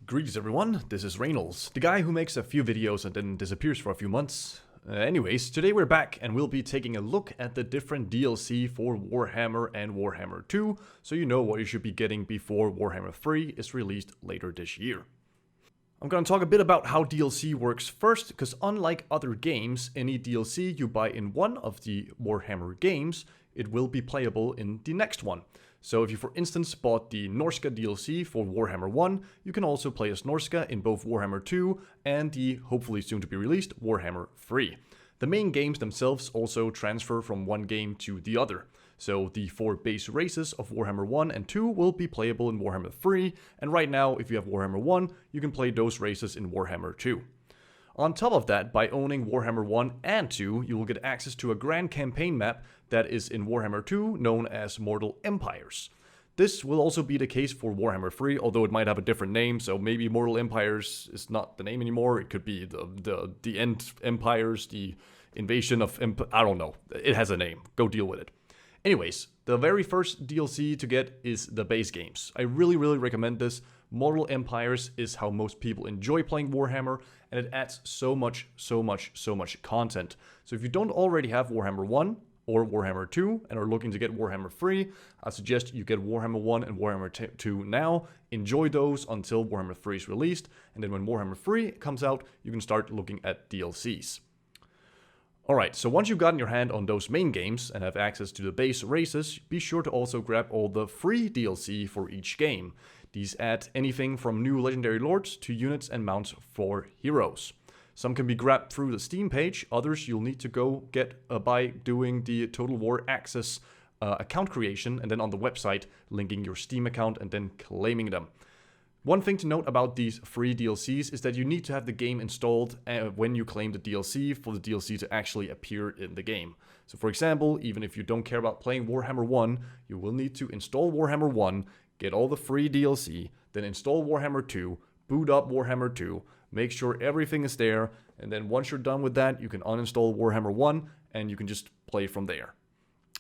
Greetings everyone, this is Reynolds, the guy who makes a few videos and then disappears for a few months. Anyways, today we're back and we'll be taking a look at the different DLC for Warhammer and Warhammer 2, so you know what you should be getting before Warhammer 3 is released later this year. I'm gonna talk a bit about how DLC works first, because unlike other games, any DLC you buy in one of the Warhammer games, it will be playable in the next one. So if you for instance bought the Norsk DLC for Warhammer 1, you can also play as Norsk in both Warhammer 2 and the hopefully soon to be released Warhammer 3. The main games themselves also transfer from one game to the other. So the 4 base races of Warhammer 1 and 2 will be playable in Warhammer 3, and right now if you have Warhammer 1, you can play those races in Warhammer 2. On top of that, by owning Warhammer 1 and 2, you will get access to a grand campaign map that is in Warhammer 2 known as Immortal Empires. This will also be the case for Warhammer 3, although it might have a different name, so maybe Immortal Empires is not the name anymore. It could be the End Empires, the Invasion of I don't know. It has a name. Go deal with it. Anyways, the very first DLC to get is the base games. I really recommend this. Immortal Empires is how most people enjoy playing Warhammer, and it adds so much content. So if you don't already have Warhammer 1 or Warhammer 2 and are looking to get Warhammer 3, I suggest you get Warhammer 1 and Warhammer 2 now. Enjoy those until Warhammer 3 is released, and then when Warhammer 3 comes out, you can start looking at DLCs. Alright, so once you've gotten your hand on those main games and have access to the base races, be sure to also grab all the free DLC for each game. These add anything from new legendary lords to units and mounts for heroes. Some can be grabbed through the Steam page, others you'll need to go get by doing the Total War Access account creation and then on the website linking your Steam account and then claiming them. One thing to note about these free DLCs is that you need to have the game installed when you claim the DLC for the DLC to actually appear in the game. So for example, even if you don't care about playing Warhammer 1, you will need to install Warhammer 1, get all the free DLC, then install Warhammer 2, boot up Warhammer 2, make sure everything is there, and then once you're done with that, you can uninstall Warhammer 1 and you can just play from there.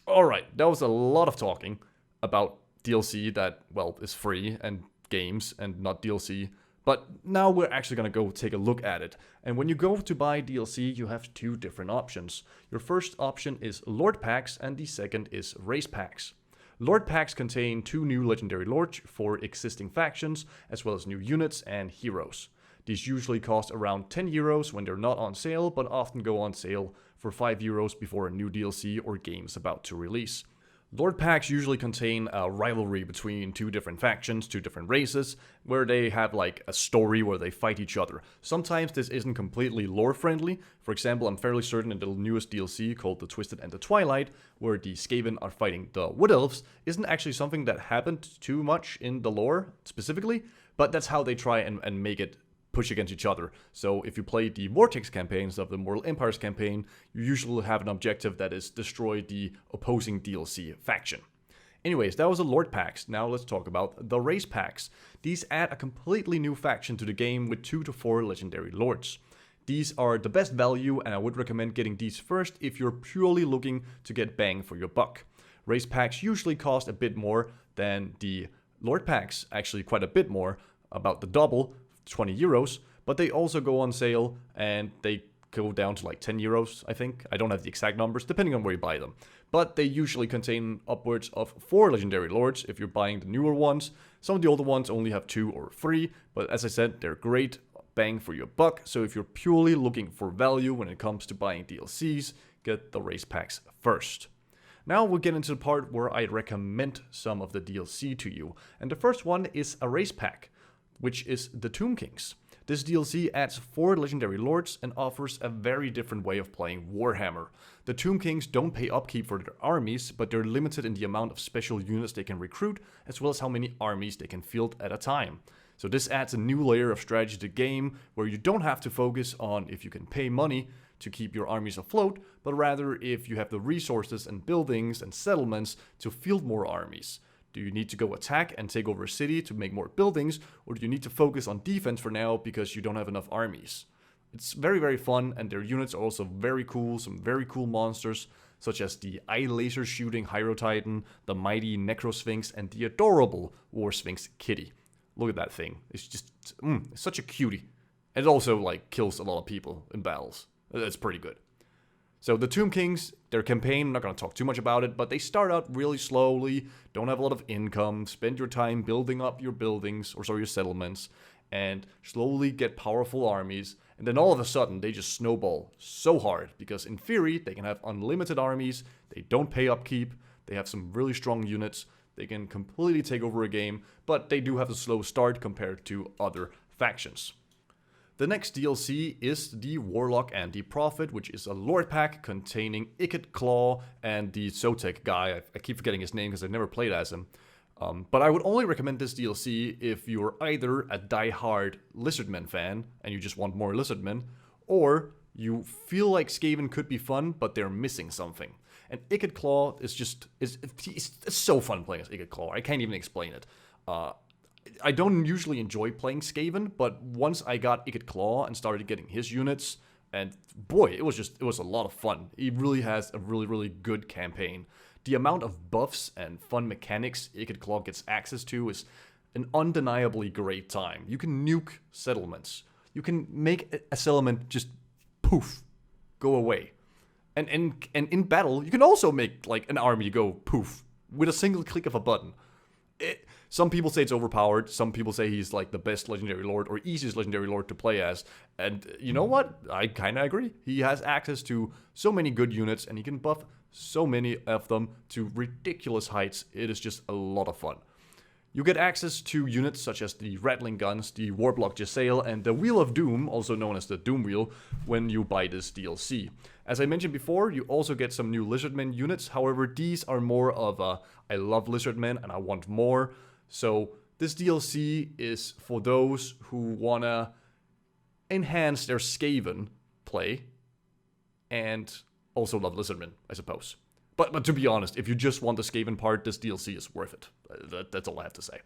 Alright, that was a lot of talking about DLC that, well, is free and games and not DLC, but now we're actually gonna go take a look at it. And when you go to buy DLC, you have two different options. Your first option is Lord Packs and the second is Race Packs. Lord Packs contain 2 new legendary lords for existing factions, as well as new units and heroes. These usually cost around 10 euros when they're not on sale, but often go on sale for 5 euros before a new DLC or game is about to release. Lord Packs usually contain a rivalry between 2 different factions, 2 different races, where they have like a story where they fight each other. Sometimes this isn't completely lore friendly. For example, I'm fairly certain in the newest DLC called The Twisted and the Twilight, where the Skaven are fighting the Wood Elves, isn't actually something that happened too much in the lore specifically, but that's how they try and make it push against each other. So if you play the Vortex campaigns of the Immortal Empires campaign, you usually have an objective that is destroy the opposing DLC faction. Anyways, that was the Lord Packs. Now let's talk about the Race Packs. These add a completely new faction to the game with 2 to 4 legendary lords. These are the best value, and I would recommend getting these first if you're purely looking to get bang for your buck. Race Packs usually cost a bit more than the Lord Packs, actually quite a bit more, about the double, 20 euros, but they also go on sale and they go down to like 10 euros, I think. I don't have the exact numbers, depending on where you buy them. But they usually contain upwards of 4 legendary lords if you're buying the newer ones. Some of the older ones only have 2 or 3, but as I said, they're great bang for your buck. So if you're purely looking for value when it comes to buying DLCs, get the Race Packs first. Now we'll get into the part where I recommend some of the DLC to you. And the first one is a Race Pack, which is the Tomb Kings. This DLC adds 4 legendary lords and offers a very different way of playing Warhammer. The Tomb Kings don't pay upkeep for their armies, but they're limited in the amount of special units they can recruit, as well as how many armies they can field at a time. So this adds a new layer of strategy to the game, where you don't have to focus on if you can pay money to keep your armies afloat, but rather if you have the resources and buildings and settlements to field more armies. Do you need to go attack and take over a city to make more buildings, or do you need to focus on defense for now because you don't have enough armies? It's very fun, and their units are also very cool, some very cool monsters, such as the eye laser shooting Hierotitan, the mighty Necrosphinx, and the adorable War Sphinx Kitty. Look at that thing. It's just it's such a cutie. And it also like kills a lot of people in battles. That's pretty good. So the Tomb Kings, their campaign, I'm not going to talk too much about it, but they start out really slowly, don't have a lot of income, spend your time building up your buildings, or sorry, your settlements, and slowly get powerful armies, and then all of a sudden they just snowball so hard, because in theory they can have unlimited armies, they don't pay upkeep, they have some really strong units, they can completely take over a game, but they do have a slow start compared to other factions. The next DLC is the Warlock and the Prophet, which is a Lord pack containing Ikit Claw and the Zotek guy. I keep forgetting his name because I've never played as him. But I would only recommend this DLC if you're either a die-hard Lizardmen fan and you just want more Lizardmen, or you feel like Skaven could be fun, but they're missing something. And Ikit Claw is just... it's so fun playing as Ikit Claw. I can't even explain it. I don't usually enjoy playing Skaven, but once I got Ikit Claw and started getting his units, and boy, it was a lot of fun. He really has a really good campaign. The amount of buffs and fun mechanics Ikit Claw gets access to is an undeniably great time. You can nuke settlements. You can make a settlement just poof, go away. And in battle, you can also make like an army go poof with a single click of a button. Some people say it's overpowered. Some people say he's like the best legendary lord or easiest legendary lord to play as. And you know what? I kind of agree. He has access to so many good units and he can buff so many of them to ridiculous heights. It is just a lot of fun. You get access to units such as the Rattling Guns, the Warlock DLC, and the Wheel of Doom, also known as the Doom Wheel, when you buy this DLC. As I mentioned before, you also get some new Lizardmen units. However, these are more of a, I love Lizardmen and I want more. So this DLC is for those who want to enhance their Skaven play and also love Lizardmen, I suppose. But to be honest, if you just want the Skaven part, this DLC is worth it. That's all I have to say.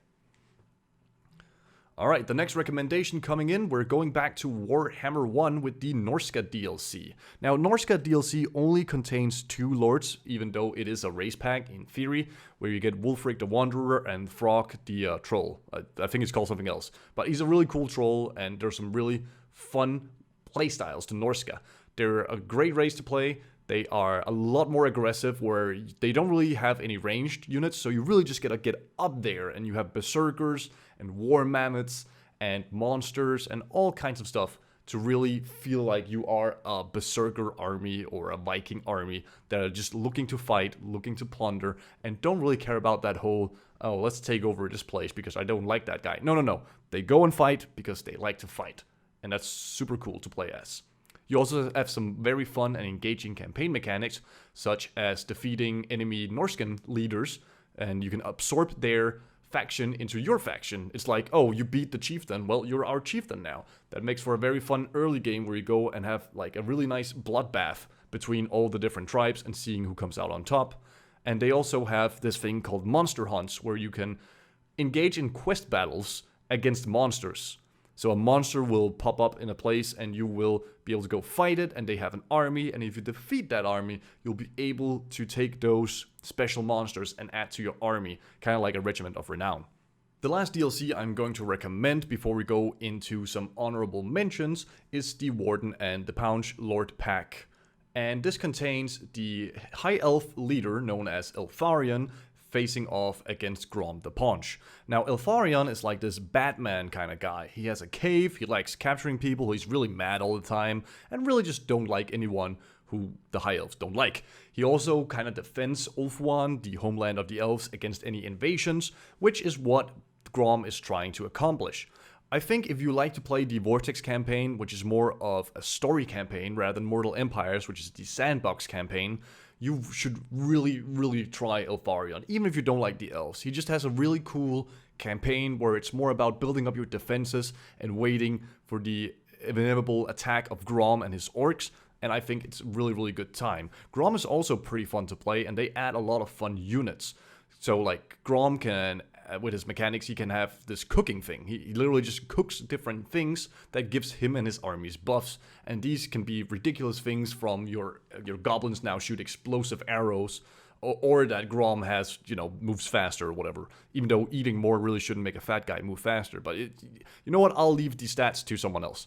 Alright, the next recommendation coming in, we're going back to Warhammer 1 with the Norsk DLC. Now, Norsk DLC only contains 2 lords, even though it is a race pack in theory, where you get Wulfric the Wanderer and Throg the Troll. I think it's called something else. But he's a really cool troll, and there's some really fun playstyles to Norska. They're a great race to play. They are a lot more aggressive, where they don't really have any ranged units, so you really just gotta get up there, and you have berserkers and war mammoths and monsters and all kinds of stuff to really feel like you are a berserker army or a Viking army that are just looking to fight, looking to plunder, and don't really care about that whole, oh, let's take over this place because I don't like that guy. No. They go and fight because they like to fight, and that's super cool to play as. You also have some very fun and engaging campaign mechanics, such as defeating enemy Norskan leaders, and you can absorb their faction into your faction. It's like, oh, you beat the chieftain, well, you're our chieftain now. That makes for a very fun early game where you go and have like a really nice bloodbath between all the different tribes and seeing who comes out on top. And they also have this thing called monster hunts, where you can engage in quest battles against monsters. So a monster will pop up in a place and you will be able to go fight it, and they have an army, and if you defeat that army, you'll be able to take those special monsters and add to your army, kind of like a regiment of renown. The last DLC I'm going to recommend before we go into some honorable mentions is the Warden and the Paunch Lord pack. And this contains the High Elf leader known as Elfarion, facing off against Grom the Paunch. Now, Elfarion is like this Batman kind of guy. He has a cave, he likes capturing people, he's really mad all the time, and really just don't like anyone who the High Elves don't like. He also kind of defends Ulthuan, the homeland of the elves, against any invasions, which is what Grom is trying to accomplish. I think if you like to play the Vortex campaign, which is more of a story campaign rather than Immortal Empires, which is the sandbox campaign, you should really try Elfarion, even if you don't like the elves. He just has a really cool campaign where it's more about building up your defenses and waiting for the inevitable attack of Grom and his orcs, and I think it's a really good time. Grom is also pretty fun to play, and they add a lot of fun units. So like Grom can, with his mechanics, he can have this cooking thing. He literally just cooks different things that gives him and his armies buffs. And these can be ridiculous things, from your goblins now shoot explosive arrows, or that Grom has, moves faster or whatever. Even though eating more really shouldn't make a fat guy move faster. But you know what? I'll leave the stats to someone else.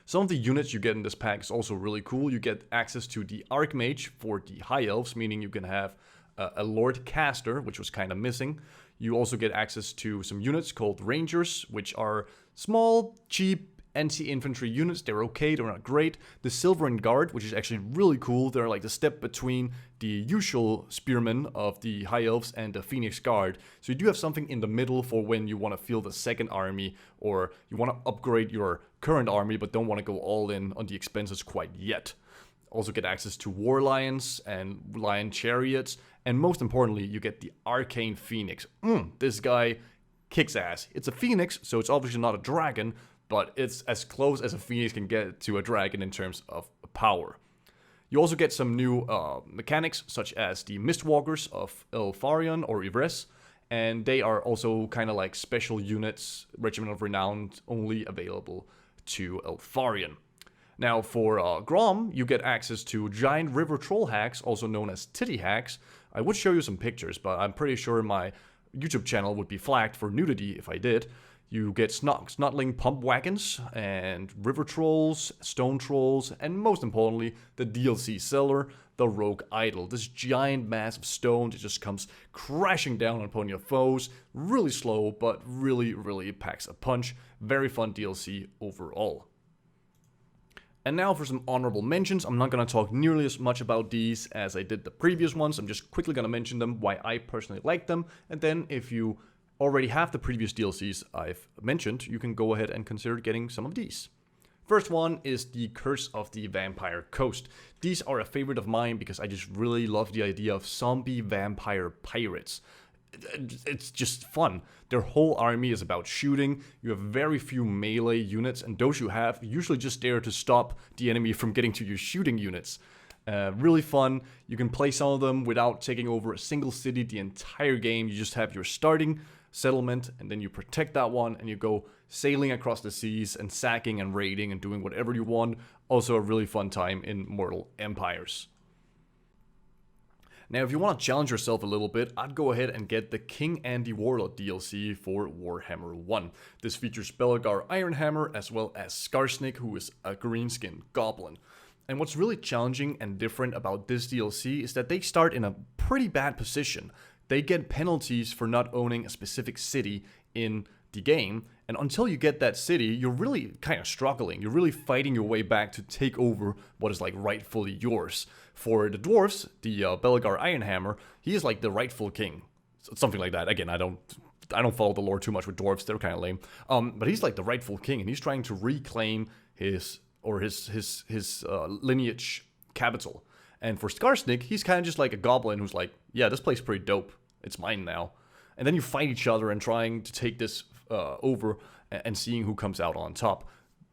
Some of the units you get in this pack is also really cool. You get access to the Archmage for the High Elves, meaning you can have a Lord Caster, which was kind of missing. You also get access to some units called Rangers, which are small, cheap, anti-infantry units. They're okay, they're not great. The Silverin Guard, which is actually really cool. They're like the step between the usual spearmen of the High Elves and the Phoenix Guard. So you do have something in the middle for when you want to field the second army, or you want to upgrade your current army but don't want to go all in on the expenses quite yet. Also get access to War Lions and Lion Chariots, and most importantly, you get the Arcane Phoenix. This guy kicks ass. It's a Phoenix, so it's obviously not a dragon, but it's as close as a Phoenix can get to a dragon in terms of power. You also get some new mechanics, such as the Mistwalkers of Elfarion or Ivres, and they are also kind of like special units, Regiment of Renown, only available to Elfarion. Now for Grom, you get access to giant river troll hacks, also known as titty hacks. I would show you some pictures, but I'm pretty sure my YouTube channel would be flagged for nudity if I did. You get snotling pump wagons and river trolls, stone trolls, and most importantly, the DLC seller, the Rogue Idol. This giant mass of stone that just comes crashing down upon your foes. Really slow, but really, really packs a punch. Very fun DLC overall. And now for some honorable mentions. I'm not going to talk nearly as much about these as I did the previous ones. I'm just quickly going to mention them, why I personally like them, and then if you already have the previous DLCs I've mentioned, you can go ahead and consider getting some of these. First one is the Curse of the Vampire Coast. These are a favorite of mine because I just really love the idea of zombie vampire pirates. It's just fun. Their whole army is about shooting. You have very few melee units, and those you have usually just there to stop the enemy from getting to your shooting units. Really fun. You can play some of them without taking over a single city the entire game. You just have your starting settlement, and then you protect that one, and you go sailing across the seas and sacking and raiding and doing whatever you want. Also a really fun time in Immortal Empires. Now, if you want to challenge yourself a little bit, I'd go ahead and get the King and the Warlock DLC for Warhammer 1. This features Belgar Ironhammer as well as Skarsnik, who is a green-skinned goblin. And what's really challenging and different about this DLC is that they start in a pretty bad position. They get penalties for not owning a specific city in the game, and until you get that city, you're really kind of struggling. You're really fighting your way back to take over what is like rightfully yours. For the dwarves, the Belgar Ironhammer, he is like the rightful king, something like that. Again, I don't follow the lore too much with dwarves; they're kind of lame. But he's like the rightful king, and he's trying to reclaim his lineage capital. And for Skarsnik, he's kind of just like a goblin who's like, yeah, this place is pretty dope. It's mine now. And then you fight each other and trying to take this over and seeing who comes out on top.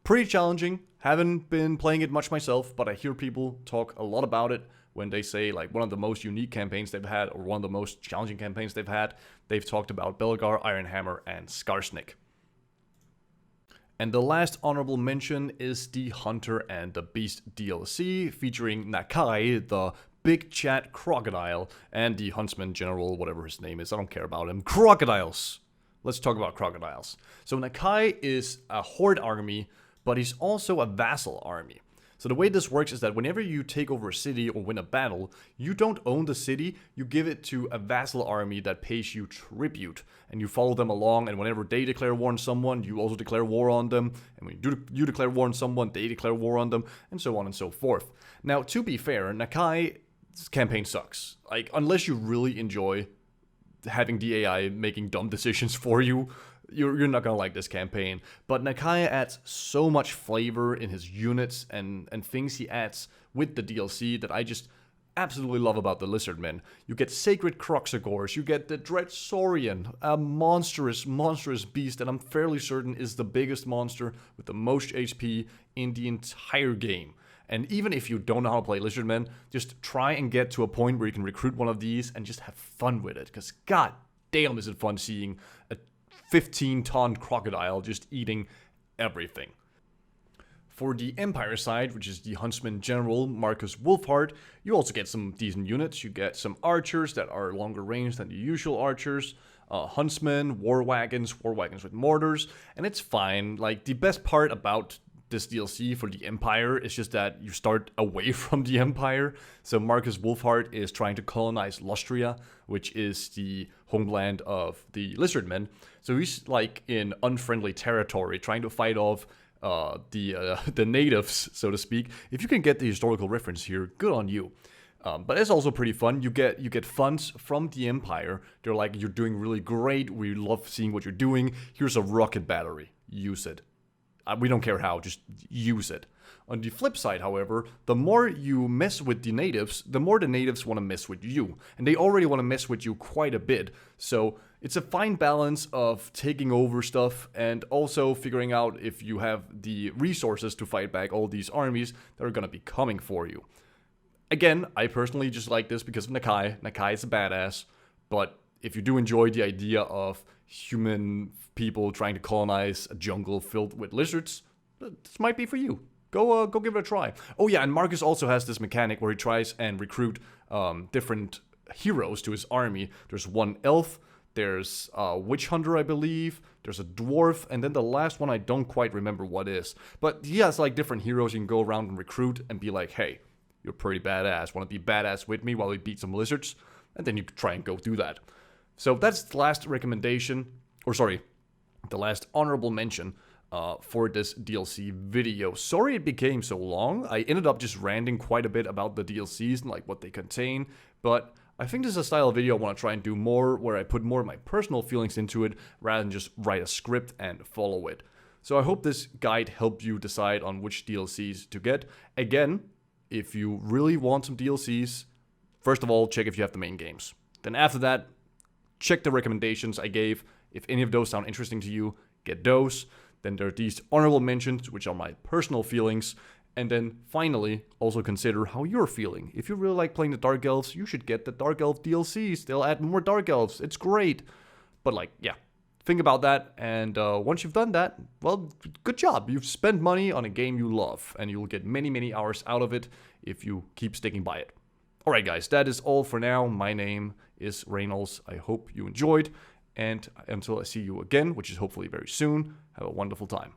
Pretty challenging. Haven't been playing it much myself, but I hear people talk a lot about it when they say like one of the most unique campaigns they've had or one of the most challenging campaigns they've had. They've talked about Belgar, Ironhammer, and Skarsnik. And the last honorable mention is the Hunter and the Beast DLC featuring Nakai, the big chat crocodile, and the huntsman general, whatever his name is. I don't care about him. Crocodiles! Let's talk about crocodiles. So Nakai is a horde army, but he's also a vassal army. So the way this works is that whenever you take over a city or win a battle, you don't own the city, you give it to a vassal army that pays you tribute. And you follow them along, and whenever they declare war on someone, you also declare war on them. And when you declare war on someone, they declare war on them, and so on and so forth. Now, to be fair, Nakai's campaign sucks. Like, unless you really enjoy having the AI making dumb decisions for you, you're not gonna like this campaign. But Nakai adds so much flavor in his units and things he adds with the DLC that I just absolutely love about the Lizardmen. You get Sacred Croxagores, you get the Dread Saurian, a monstrous beast that I'm fairly certain is the biggest monster with the most HP in the entire game. And even if you don't know how to play Lizardmen, just try and get to a point where you can recruit one of these and just have fun with it. Because god damn is it fun seeing a 15-ton crocodile just eating everything. For the Empire side, which is the Huntsman General Marcus Wolfhard, you also get some decent units. You get some archers that are longer range than the usual archers, huntsmen, war wagons with mortars, and it's fine. Like, the best part about this DLC for the Empire is just that you start away from the Empire. So Marcus Wolfhard is trying to colonize Lustria, which is the homeland of the Lizardmen. So he's like in unfriendly territory, trying to fight off the natives, so to speak. If you can get the historical reference here, good on you. But it's also pretty fun. You get funds from the Empire. They're like, you're doing really great. We love seeing what you're doing. Here's a rocket battery. Use it. We don't care how, just use it. On the flip side, however, the more you mess with the natives, the more the natives want to mess with you. And they already want to mess with you quite a bit. So it's a fine balance of taking over stuff and also figuring out if you have the resources to fight back all these armies that are going to be coming for you. Again, I personally just like this because of Nakai. Nakai is a badass, but if you do enjoy the idea of human people trying to colonize a jungle filled with lizards, this might be for you. Go give it a try. Oh yeah, and Marcus also has this mechanic where he tries and recruit different heroes to his army. There's one elf, there's a witch hunter, I believe, there's a dwarf, and then the last one I don't quite remember what is. But he has like different heroes you can go around and recruit and be like, hey, you're pretty badass. Want to be badass with me while we beat some lizards? And then you try and go do that. So that's the last recommendation, or sorry, the last honorable mention for this DLC video. Sorry it became so long. I ended up just ranting quite a bit about the DLCs and like what they contain, but I think this is a style of video I want to try and do more, where I put more of my personal feelings into it rather than just write a script and follow it. So I hope this guide helped you decide on which DLCs to get. Again, if you really want some DLCs, first of all, check if you have the main games. Then after that, check the recommendations I gave. If any of those sound interesting to you, get those. Then there are these honorable mentions, which are my personal feelings. And then finally, also consider how you're feeling. If you really like playing the Dark Elves, you should get the Dark Elf DLCs. They'll add more Dark Elves. It's great. But like, yeah, think about that. And once you've done that, well, good job. You've spent money on a game you love. And you'll get many, many hours out of it if you keep sticking by it. Alright guys, that is all for now. My name is Reynolds. I hope you enjoyed. And until I see you again, which is hopefully very soon, have a wonderful time.